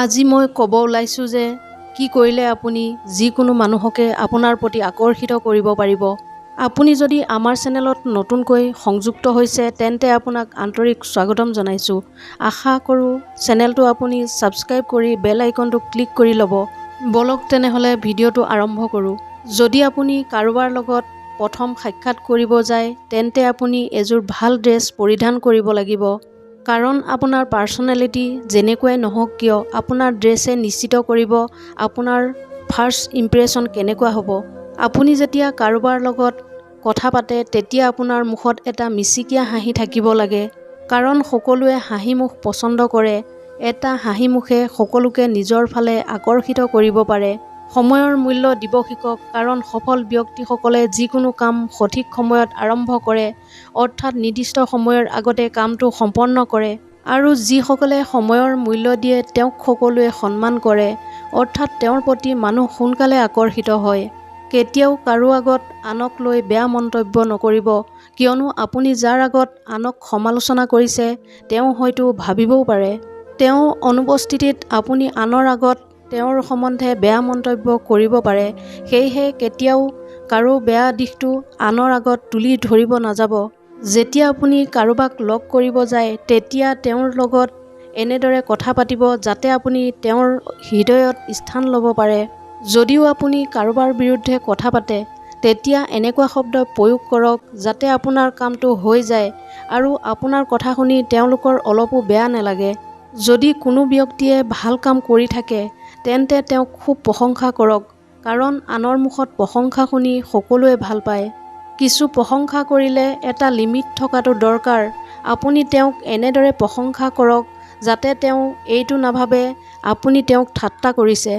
আজি মই ক'ব ওলাইছোঁ যে কি কৰিলে আপুনি যিকোনো মানুহকে আপোনাৰ প্ৰতি আকৰ্ষিত কৰিব পাৰিব। আপুনি যদি আমাৰ চেনেলত নতুনকৈ সংযুক্ত হৈছে তেন্তে আপোনাক আন্তৰিক স্বাগতম জনাইছোঁ। আশা কৰোঁ চেনেলটো আপুনি ছাবস্ক্ৰাইব কৰি বেল আইকনটো ক্লিক কৰি ল'ব। বলক তেনেহ'লে ভিডিঅ'টো আৰম্ভ কৰোঁ। যদি আপুনি কাৰোবাৰ লগত প্ৰথম সাক্ষাৎ কৰিব যায় তেন্তে আপুনি এযোৰ ভাল ড্ৰেছ পৰিধান কৰিব লাগিব। কাৰণ আপোনাৰ পাৰ্চনেলিটি যেনেকুৱাই নহওক কিয় আপোনাৰ ড্ৰেছে নিশ্চিত কৰিব আপোনাৰ ফাৰ্ষ্ট ইম্প্ৰেশ্যন কেনেকুৱা হ'ব। আপুনি যেতিয়া কাৰোবাৰ লগত কথা পাতে তেতিয়া আপোনাৰ মুখত এটা মিচিকীয়া হাঁহি থাকিব লাগে। কাৰণ সকলোৱে হাঁহি মুখ পচন্দ কৰে। এটা হাঁহি মুখে সকলোকে নিজৰ ফালে আকৰ্ষিত কৰিব পাৰে। সময়ৰ মূল্য দিব শিকক, কাৰণ সফল ব্যক্তিসকলে যিকোনো কাম সঠিক সময়ত আৰম্ভ কৰে, অৰ্থাৎ নিৰ্দিষ্ট সময়ৰ আগতে কামটো সম্পন্ন কৰে। আৰু যিসকলে সময়ৰ মূল্য দিয়ে তেওঁক সকলোৱে সন্মান কৰে, অৰ্থাৎ তেওঁৰ প্ৰতি মানুহ সোনকালে আকৰ্ষিত হয়। কেতিয়াও কাৰো আগত আনক লৈ বেয়া মন্তব্য নকৰিব, কিয়নো আপুনি যাৰ আগত আনক সমালোচনা কৰিছে তেওঁ হয়তো ভাবিবও পাৰে তেওঁৰ অনুপস্থিতিত আপুনি আনৰ আগত তেওঁৰ সম্বন্ধে বেয়া মন্তব্য কৰিব পাৰে। সেয়েহে কেতিয়াও কাৰো বেয়া দিশটো আনৰ আগত তুলি ধৰিব নাযাব। যেতিয়া আপুনি কাৰোবাক লগ কৰিব যায় তেতিয়া তেওঁৰ লগত এনেদৰে কথা পাতিব যাতে আপুনি তেওঁৰ হৃদয়ত স্থান ল'ব পাৰে। যদিও আপুনি কাৰোবাৰ বিৰুদ্ধে কথা পাতে তেতিয়া এনেকুৱা শব্দ প্ৰয়োগ কৰক যাতে আপোনাৰ কামটো হৈ যায় আৰু আপোনাৰ কথা শুনি তেওঁলোকৰ অলপো বেয়া নালাগে। যদি কোনো ব্যক্তিয়ে ভাল কাম কৰি থাকে তেন্তে তেওঁক খুব প্ৰশংসা কৰক, কাৰণ আনৰ মুখত প্ৰশংসা শুনি সকলোৱে ভাল পায়। কিছু প্ৰশংসা কৰিলে এটা লিমিট থকাটো দৰকাৰ। আপুনি তেওঁক এনেদৰে প্ৰশংসা কৰক যাতে তেওঁ এইটো নাভাবে আপুনি তেওঁক ঠাট্টা কৰিছে।